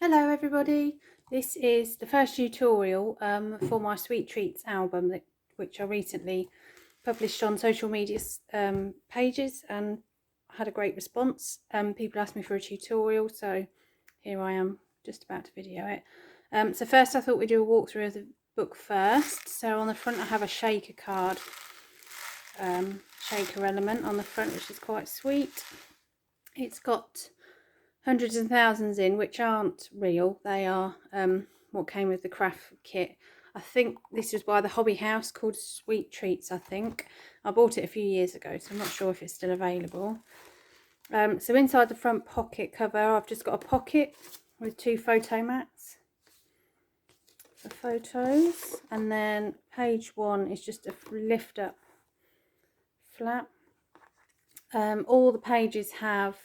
Hello everybody, this is the first tutorial for my Sweet Treats album which I recently published on social media pages and had a great response. People asked me for a tutorial, so here I am just about to video it. So first I thought we'd do a walkthrough of the book first. So on the front I have a shaker card, shaker element on the front, which is quite sweet. It's got hundreds and thousands in, which aren't real. They are what came with the craft kit. I think this was by the Hobby House, called Sweet Treats. I think I bought it a few years ago, so I'm not sure if it's still available. So inside the front pocket cover, I've just got a pocket with two photo mats for photos, and then page one is just a lift up flap. All the pages have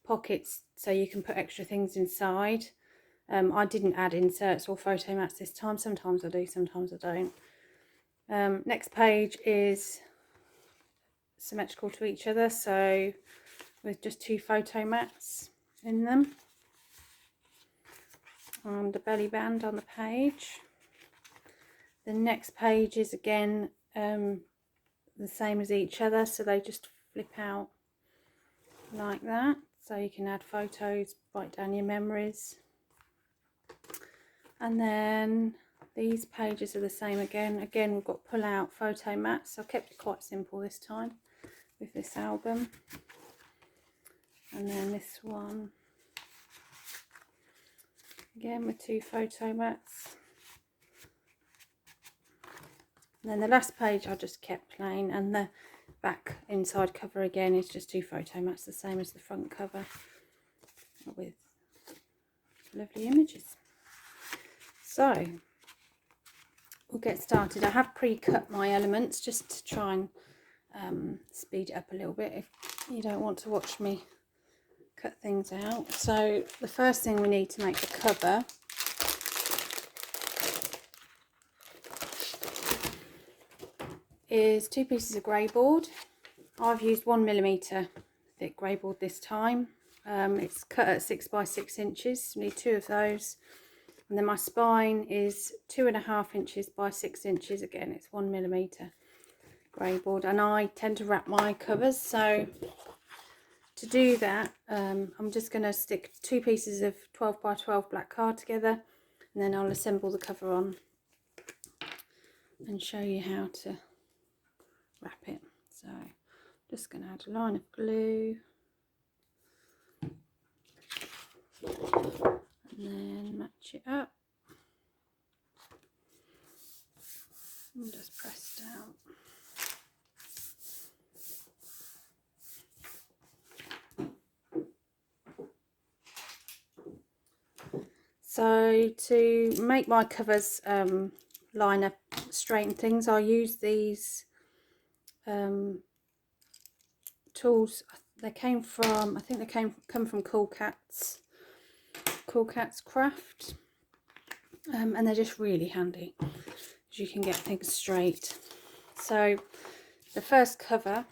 pockets so you can put extra things inside. I didn't add inserts or photo mats this time. Sometimes I do, sometimes I don't. Next page is symmetrical to each other, so with just two photo mats in them, and a belly band on the page. The next page is again the same as each other, so they just flip out like that, so you can add photos, write down your memories. And then these pages are the same again. We've got pull out photo mats. I kept it quite simple this time with this album. And then this one again with two photo mats. And then the last page I just kept plain, and the back inside cover again is just two photo mats, the same as the front cover, with lovely images. So we'll get started. I have pre-cut my elements just to try and speed it up a little bit if you don't want to watch me cut things out. So the first thing we need to make the cover is two pieces of grey board. I've used 1mm thick grey board this time. It's cut at 6 by 6 inches. You need two of those. And then my spine is 2.5 inches by 6 inches. Again, it's 1mm grey board, and I tend to wrap my covers. So to do that, I'm just going to stick two pieces of 12 by 12 black card together, and then I'll assemble the cover on and show you how to wrap it. So just going to add a line of glue, and then match it up and just press down. So to make my covers line up, straighten things, I use these tools. They came from, I think they come from Cool Cats Craft, and they're just really handy because you can get things straight. So the first cover,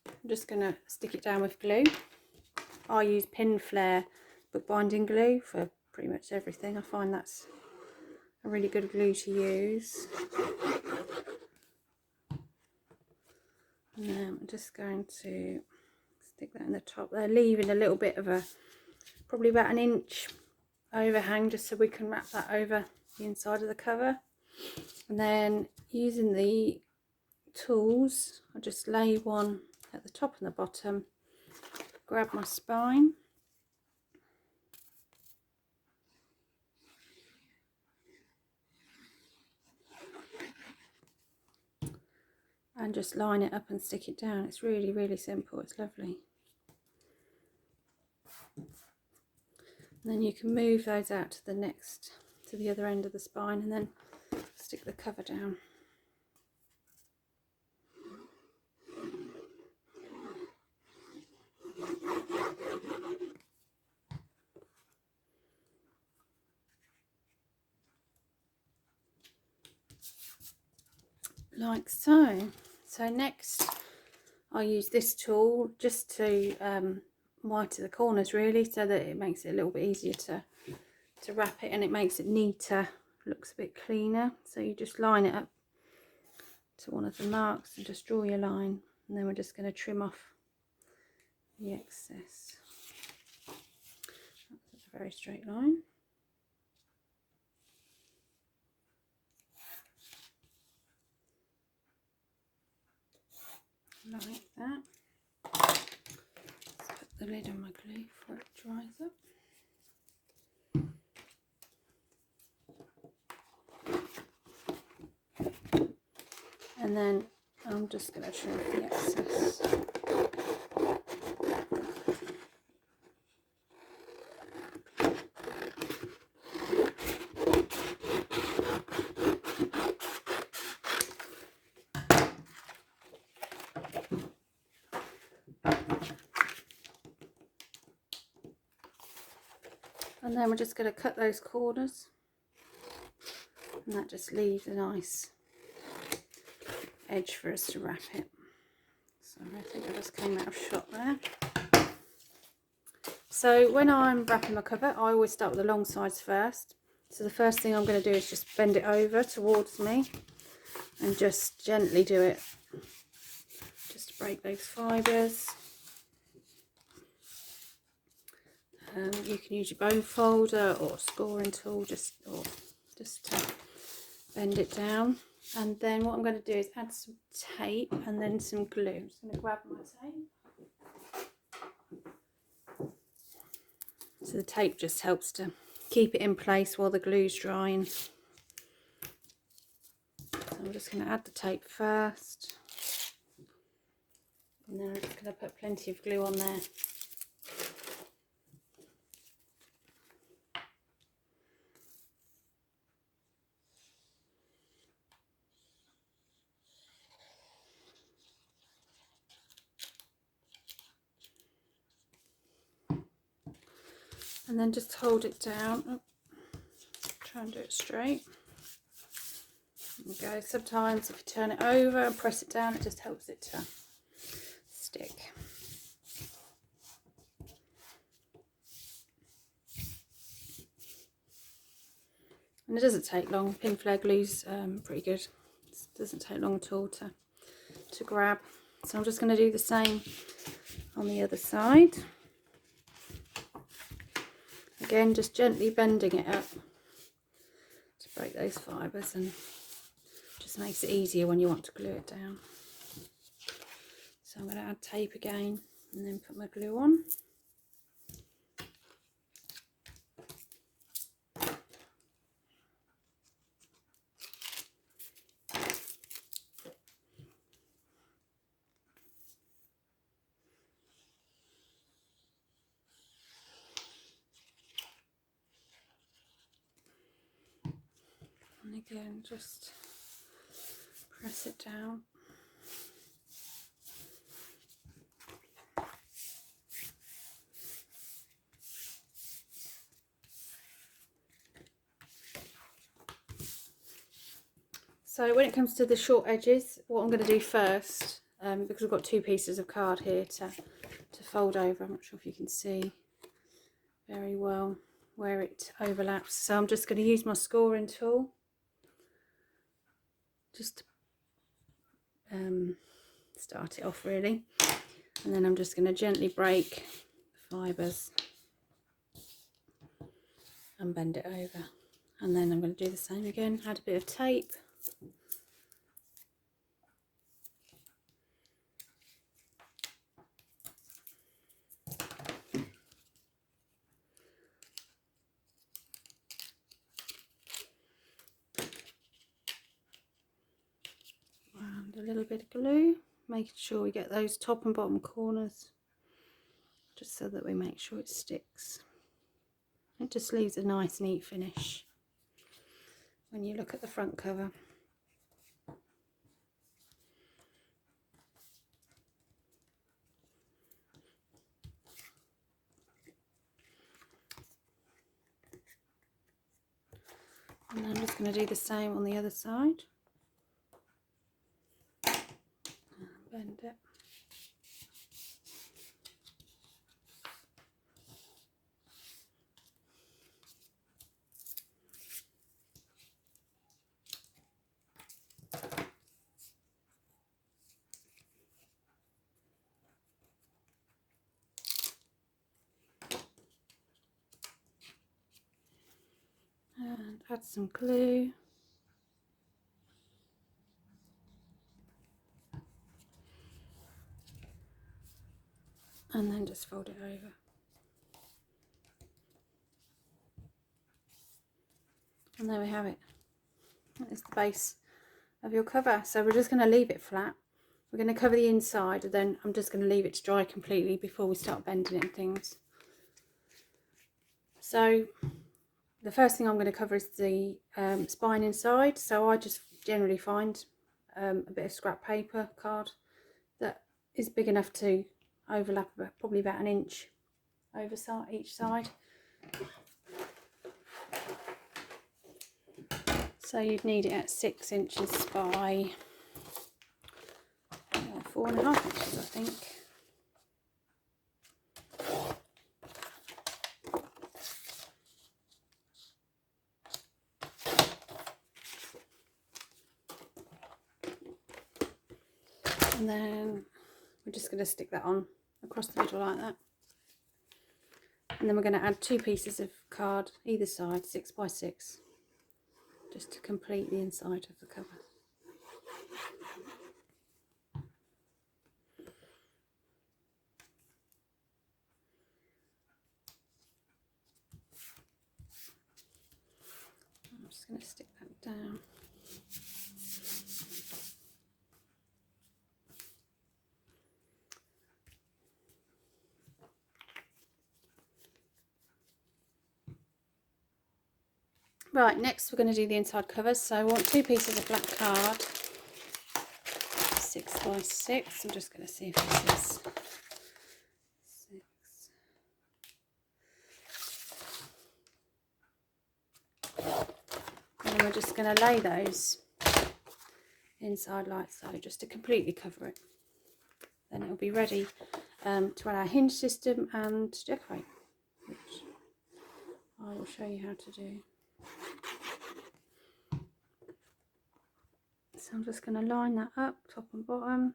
I'm just going to stick it down with glue. I use Pinflair bookbinding glue for pretty much everything. I find that's a really good glue to use. And then I'm just going to stick that in the top there, leaving a little bit of a, probably about 1 inch overhang, just so we can wrap that over the inside of the cover. And then using the tools, I just lay one at the top and the bottom, grab my spine, and just line it up and stick it down. It's really, really simple. It's lovely. And then you can move those out to the other end of the spine, and then stick the cover down. Like so. So next I use this tool just to whiter the corners, really, so that it makes it a little bit easier to to wrap it, and it makes it neater, looks a bit cleaner. So you just line it up to one of the marks and just draw your line, and then we're just going to trim off the excess. That's a very straight line. Like that. Let's put the lid on my glue before it dries up. And then I'm just going to trim the excess. And then we're just going to cut those corners, and that just leaves a nice edge for us to wrap it. So I think I just came out of shot there. So when I'm wrapping my cover, I always start with the long sides first. So the first thing I'm going to do is just bend it over towards me and just gently do it, just to break those fibres. You can use your bone folder or scoring tool just to bend it down. And then what I'm going to do is add some tape and then some glue. I'm just going to grab my tape. So the tape just helps to keep it in place while the glue's drying. So I'm just going to add the tape first, and then I'm just going to put plenty of glue on there. And then just hold it down. Oh, try and do it straight. There we go. Sometimes if you turn it over and press it down, it just helps it to stick. And it doesn't take long. Pin flare glue's pretty good. It doesn't take long at all to grab. So I'm just going to do the same on the other side. Again, just gently bending it up to break those fibres, and just makes it easier when you want to glue it down. So I'm going to add tape again and then put my glue on. And again, just press it down. So when it comes to the short edges, what I'm going to do first, because I've got two pieces of card here to fold over, I'm not sure if you can see very well where it overlaps. So I'm just going to use my scoring tool just to start it off really, and then I'm just going to gently break the fibres and bend it over, and then I'm going to do the same again, add a bit of tape. And a little bit of glue, making sure we get those top and bottom corners, just so that we make sure it sticks. It just leaves a nice neat finish when you look at the front cover. And I'm just going to do the same on the other side. Bend it. add some glue. And then just fold it over. And there we have it. That is the base of your cover. So we're just going to leave it flat. We're going to cover the inside, and then I'm just going to leave it to dry completely before we start bending it and things. So the first thing I'm going to cover is the spine inside. So I just generally find a bit of scrap paper card that is big enough to overlap probably about 1 inch over each side. So you'd need it at 6 inches by 4.5 inches, I think. And then we're just going to stick that on across the middle like that. And then we're going to add 2 pieces of card either side, 6 by 6, just to complete the inside of the cover. I'm just going to stick that down. Right, next we're going to do the inside covers. So I want 2 pieces of black card, 6 by 6. I'm just going to see if this is 6. And then we're just going to lay those inside like so, just to completely cover it. Then it'll be ready to add our hinge system and decorate, which I will show you how to do. So I'm just going to line that up, top and bottom.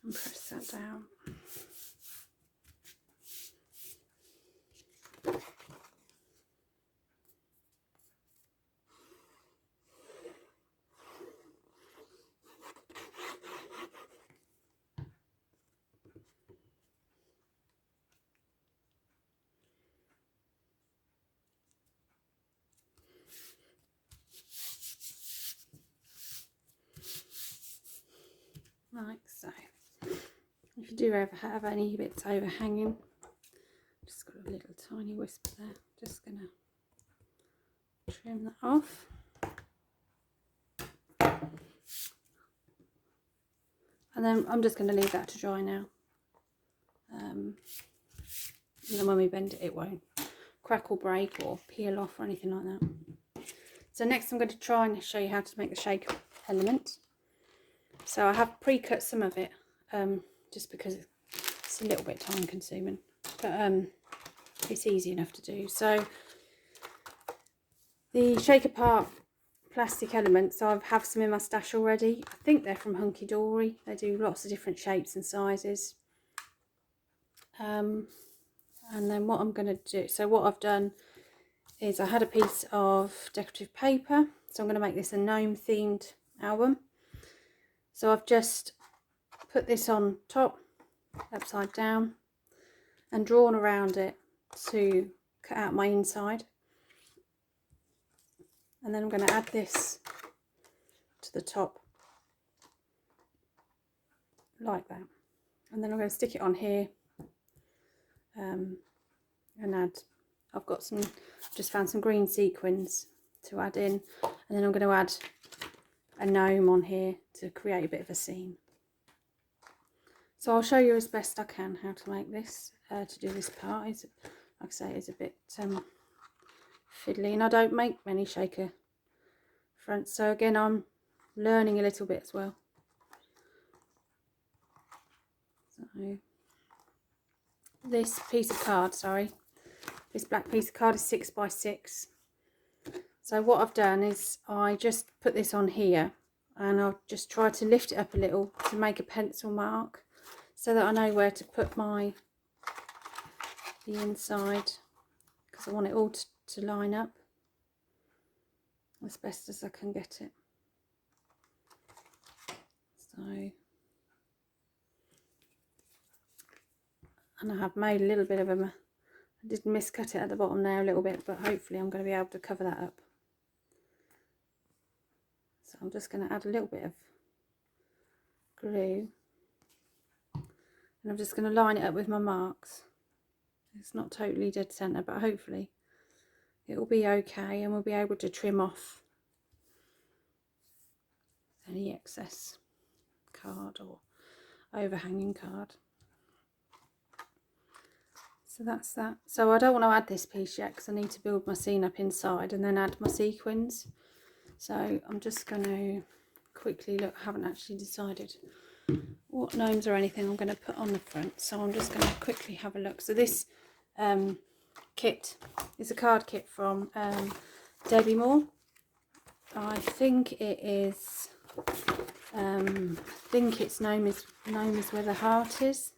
And press that down. Like so. If you do ever have any bits overhanging, just got a little tiny wisp there, just gonna trim that off. And then I'm just going to leave that to dry now. And then when we bend it, it won't crack or break or peel off or anything like that. So next I'm going to try and show you how to make the shake element. So I have pre-cut some of it, just because it's a little bit time consuming, but it's easy enough to do. So the shake apart plastic elements, I have some in my stash already. I think they're from Hunky Dory. They do lots of different shapes and sizes. And then what I'm going to do, so what I've done is I had a piece of decorative paper, so I'm going to make this a gnome themed album. So I've just put this on top, upside down, and drawn around it to cut out my inside. And then I'm going to add this to the top like that. And then I'm going to stick it on here and add, just found some green sequins to add in. And then I'm going to add a gnome on here to create a bit of a scene. So I'll show you as best I can how to make this, to do this part. Like I say, it's a bit fiddly, and I don't make many shaker fronts, so again I'm learning a little bit as well. So this piece of card, this black piece of card is 6 by 6. So what I've done is I just put this on here, and I'll just try to lift it up a little to make a pencil mark so that I know where to put my the inside because I want it all to line up as best as I can get it. So, and I have made a little bit of I did miscut it at the bottom there a little bit, but hopefully I'm going to be able to cover that up. So I'm just going to add a little bit of glue, and I'm just going to line it up with my marks. It's not totally dead center, but hopefully it will be okay, and we'll be able to trim off any excess card or overhanging card. So that's that. So I don't want to add this piece yet because I need to build my scene up inside and then add my sequins. So I'm just going to quickly look. I haven't actually decided what gnomes or anything I'm going to put on the front, so I'm just going to quickly have a look. So this kit is a card kit from Debbie Moore. I think it is I think it's Gnome is Where the Heart Is.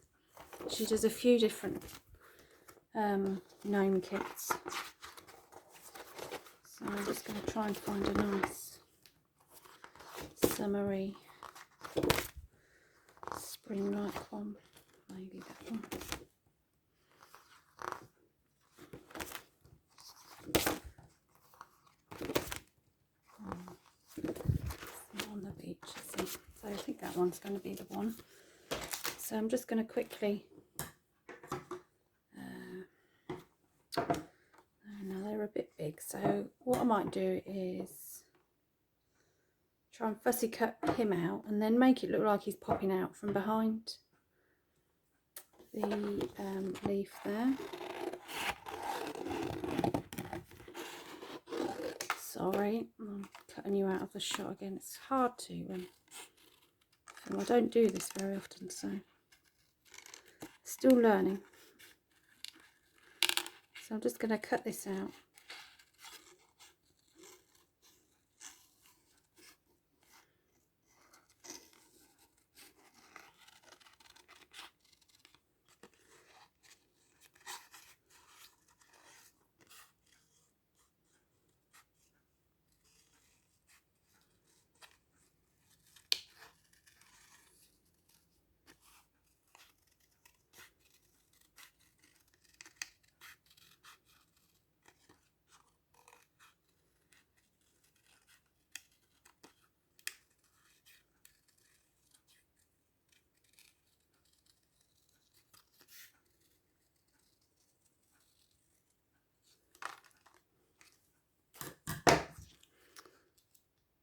She does a few different gnome kits, so I'm just going to try and find a nice summery spring-like one, maybe that one. On the beach, I see. So I think that one's going to be the one. So I'm just going to quickly now they're a bit big, so what I might do is try and fussy cut him out and then make it look like he's popping out from behind the leaf there. Sorry, I'm cutting you out of the shot again. It's hard to when I don't do this very often, so still learning. So I'm just going to cut this out.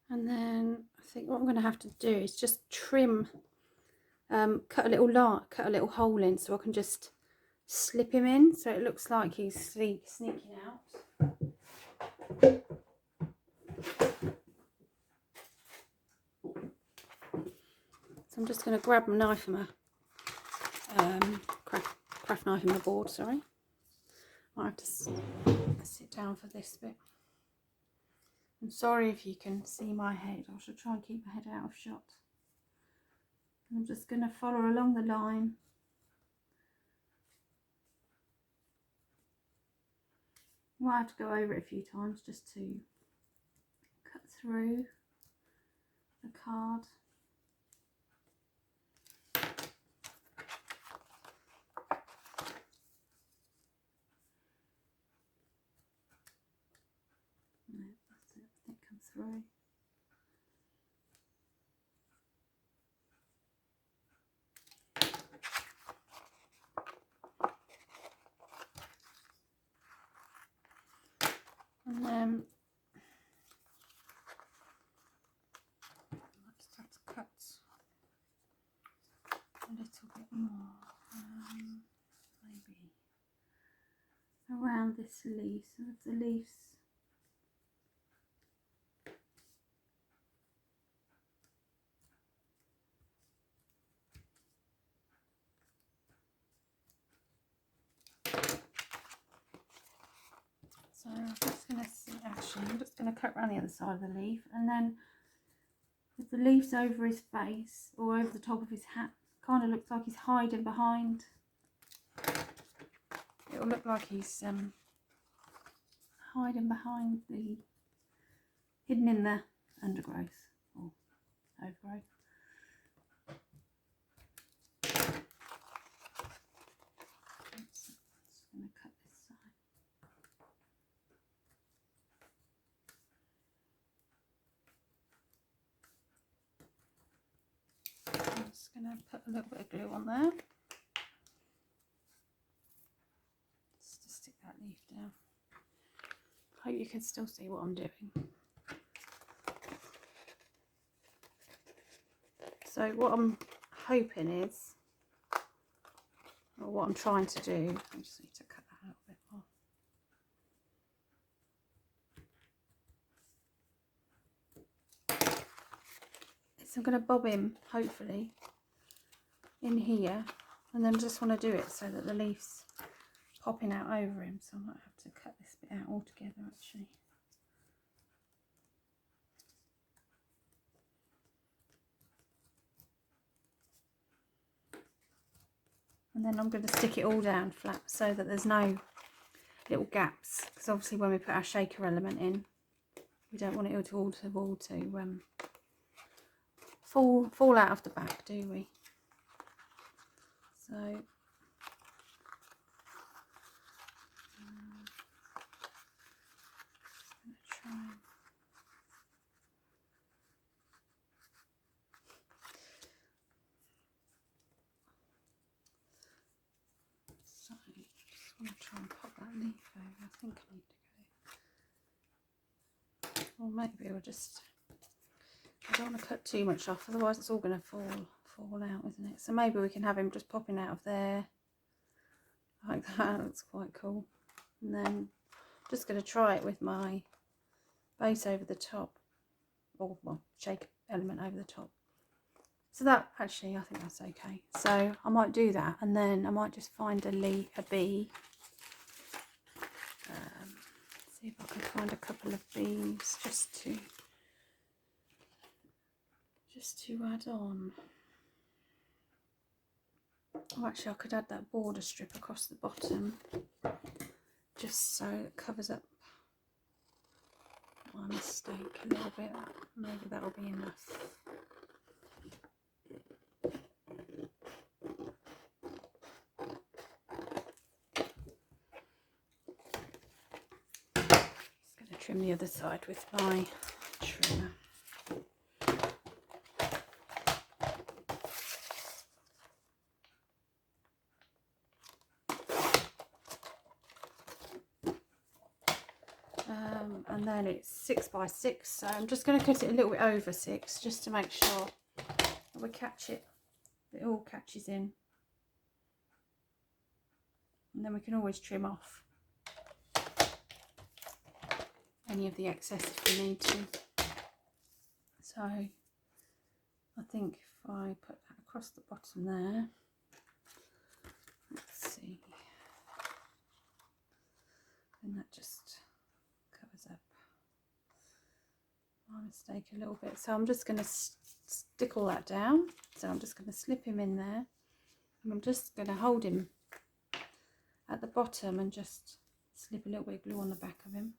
And then I think what I'm going to have to do is just trim, cut a little hole in so I can just slip him in so it looks like he's sneaking out. So I'm just going to grab my knife and my craft knife and my board, sorry. I have to sit down for this bit. I'm sorry if you can see my head. I should try and keep my head out of shot. I'm just going to follow along the line. Might have to go over it a few times just to cut through the card. No, that's it. It comes through. And then I just have to cut a little bit more, maybe around this leaf, so if the leaves so I'm just going to see, actually I'm just going to cut around the other side of the leaf, and then if the leaf's over his face or over the top of his hat, kind of looks like he's hiding behind. it'll look like he's hiding behind the, hidden in the undergrowth or overgrowth. Just going to cut this side. I'm just going to put a little bit of glue on there. Just to stick that leaf down. Hope you can still see what I'm doing. So what I'm hoping is, or what I'm trying to do, I just need to cut that a little bit more. So I'm going to bob him, hopefully, in here, and then just want to do it so that the leaf's popping out over him. So I might have to cut this bit out altogether, actually. And then I'm going to stick it all down flat so that there's no little gaps, because obviously when we put our shaker element in, we don't want it all to fall out of the back, do we? So try. So I just want to try and pop that leaf over. I think I need to go. Or maybe we'll just. I don't want to cut too much off, otherwise it's all going to fall out, isn't it? So maybe we can have him just popping out of there like that. That's quite cool. And then I'm just going to try it with my base over the top, or well, shake element over the top. So that, actually, I think that's okay. So I might do that, and then I might just find a bee. See if I can find a couple of bees just to add on. Oh, actually I could add that border strip across the bottom, just so it covers up my mistake a little bit. Maybe that will be enough. Just going to trim the other side with my trimmer. And then it's 6 by 6, so I'm just going to cut it a little bit over 6 just to make sure that we catch it, it all catches in, and then we can always trim off any of the excess if we need to. So I think if I put that across the bottom there, let's see, and that just covers up my mistake a little bit. So I'm just going to stick all that down. So I'm just going to slip him in there, and I'm just going to hold him at the bottom and just slip a little bit of glue on the back of him,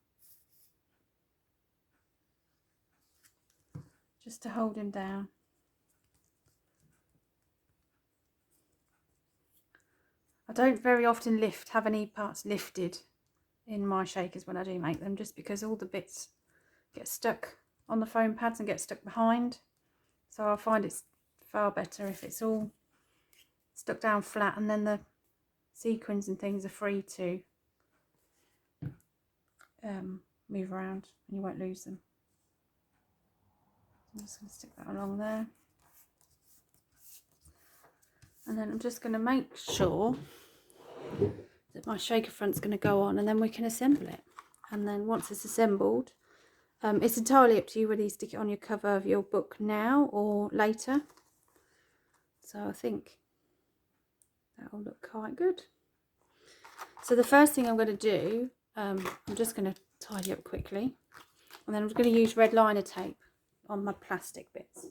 just to hold him down. I don't very often have any parts lifted in my shakers when I do make them, just because all the bits get stuck on the foam pads and get stuck behind. So I find it's far better if it's all stuck down flat, and then the sequins and things are free to move around and you won't lose them. I'm just going to stick that along there, and then I'm just going to make sure that my shaker front's going to go on, and then we can assemble it. And then once it's assembled, it's entirely up to you whether you stick it on your cover of your book now or later. So I think that will look quite good. So the first thing I'm going to do, I'm just going to tidy up quickly, and then I'm going to use red liner tape on my plastic bits.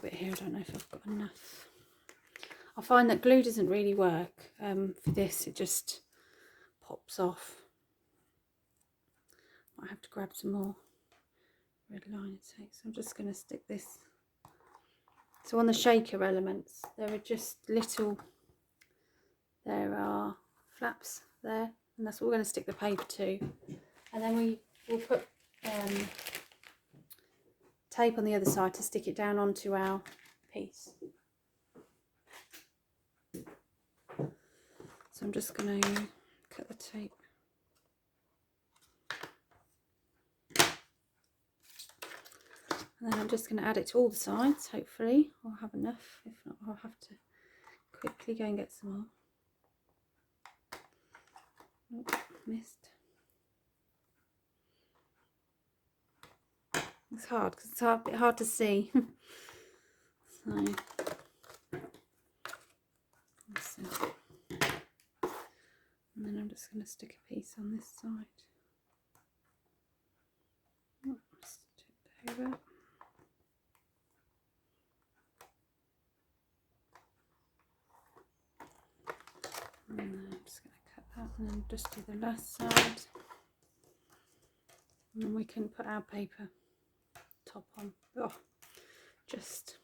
bit here. I don't know if I've got enough. I find that glue doesn't really work for this. It just pops off. I have to grab some more red liner tape. So I'm just going to stick this. So on the shaker elements, there are just little, there are flaps there, and that's what we're going to stick the paper to. And then we will put tape on the other side to stick it down onto our piece. So I'm just going to cut the tape. And then I'm just going to add it to all the sides, hopefully. I'll have enough. If not, I'll have to quickly go and get some more. Oh, missed. It's hard because it's a bit hard to see. So, and then I'm just going to stick a piece on this side. Oh, stick over. And then I'm just going to cut that and then just do the last side. And then we can put our paper top on. Oh, just,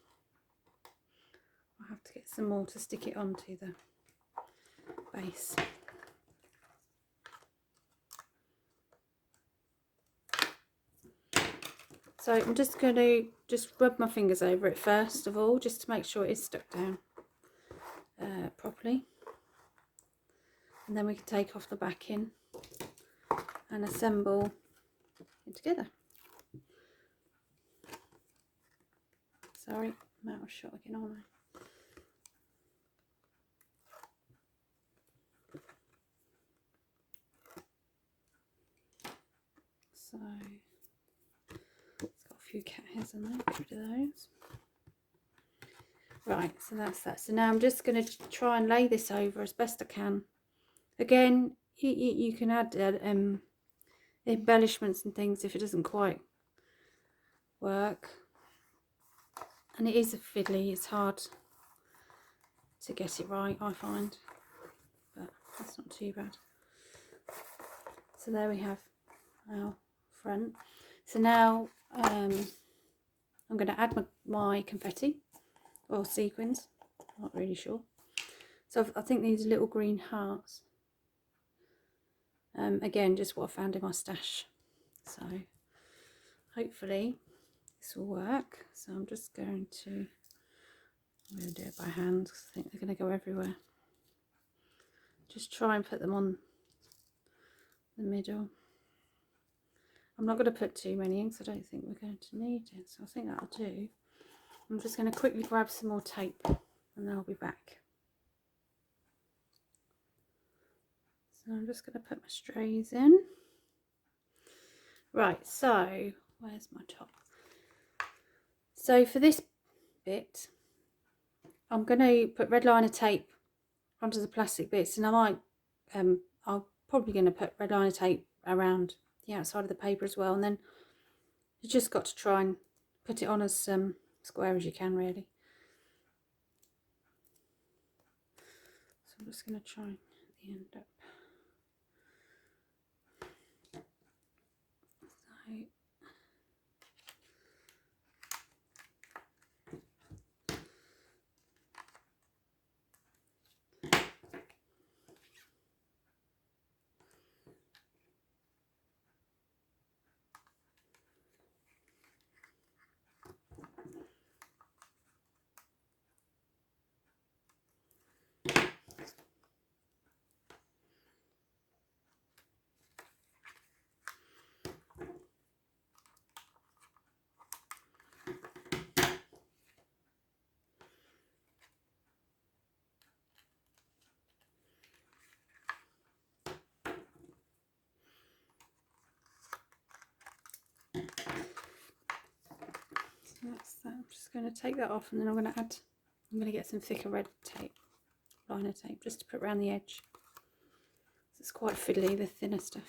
I'll have to get some more to stick it onto the base. So I'm just going to rub my fingers over it first of all, just to make sure it is stuck down properly. And then we can take off the backing and assemble it together. Sorry, I'm out of shot again, aren't I? So it's got a few cat hairs on there, get rid of those. Right, so that's that. So now I'm just going to try and lay this over as best I can. Again, you can add embellishments and things if it doesn't quite work. And it is a fiddly, it's hard to get it right, I find, but that's not too bad. So there we have our front. So now I'm going to add my confetti or sequins, not really sure. So I think these little green hearts, again, just what I found in my stash. So hopefully this will work. So I'm just going to do it by hand because I think they're going to go everywhere. Just try and put them on the middle. I'm not going to put too many in because I don't think we're going to need it. So I think that'll do. I'm just going to quickly grab some more tape and then I'll be back. So I'm just going to put my strays in. Right, so where's my top? So for this bit, I'm going to put red liner tape onto the plastic bits, and I might, I'm probably going to put red liner tape around the outside of the paper as well, and then you just got to try and put it on as square as you can, really. So I'm just going to try and get the end up. That's that. I'm just going to take that off, and then I'm going to get some thicker red tape, liner tape, just to put around the edge. It's quite fiddly, the thinner stuff.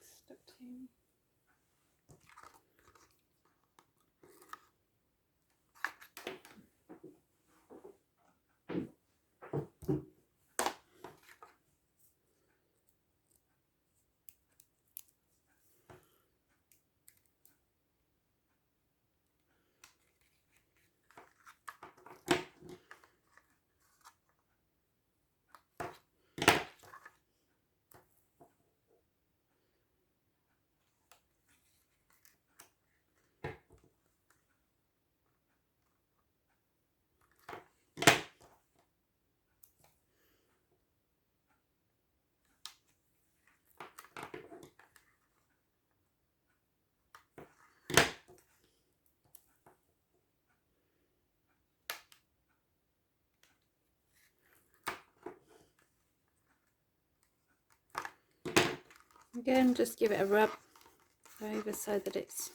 Stuck to me. Again, just give it a rub over so that it's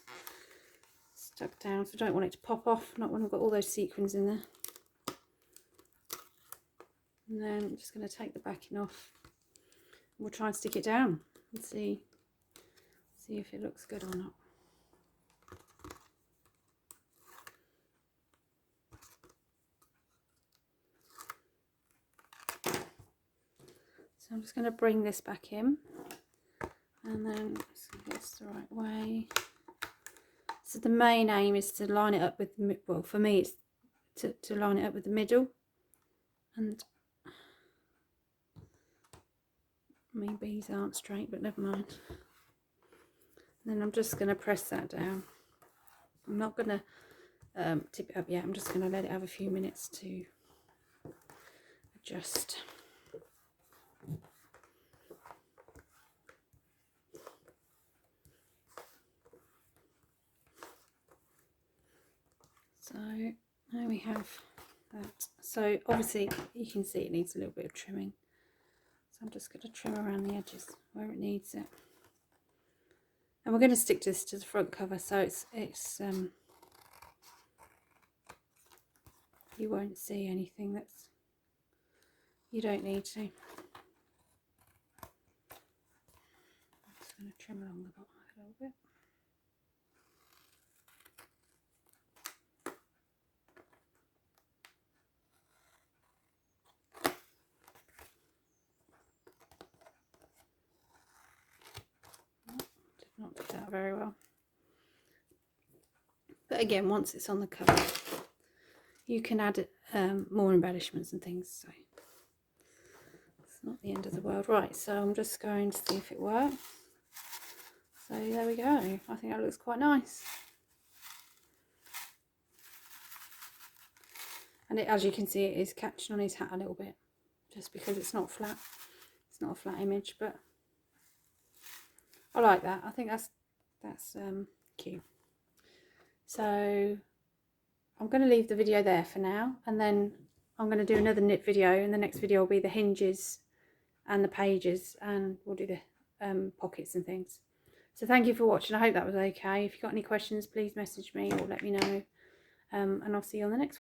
stuck down. So I don't want it to pop off, not when I've got all those sequins in there. And then I'm just going to take the backing off. We'll try and stick it down and see if it looks good or not. So I'm just going to bring this back in, and then see if it's the right way. So the main aim is to line it up with, well, for me it's to line it up with the middle, and my bees aren't straight, but never mind. And then I'm just going to press that down. I'm not going to tip it up yet. I'm just going to let it have a few minutes to adjust. So now we have that. So obviously you can see it needs a little bit of trimming. So I'm just going to trim around the edges where it needs it. And we're going to stick this to the front cover, so it's you won't see anything that's, you don't need to. I'm just going to trim along the bottom a little bit. Did not do that very well. But again, once it's on the cover, you can add more embellishments and things, so it's not the end of the world. Right, so I'm just going to see if it works. So there we go. I think that looks quite nice. And it, as you can see, it is catching on his hat a little bit, just because it's not flat. It's not a flat image, but I like that. I think that's cute. So I'm going to leave the video there for now, and then I'm going to do another knit video, and the next video will be the hinges and the pages, and we'll do the pockets and things. So thank you for watching. I hope that was okay. If you've got any questions, please message me or let me know, and I'll see you on the next one.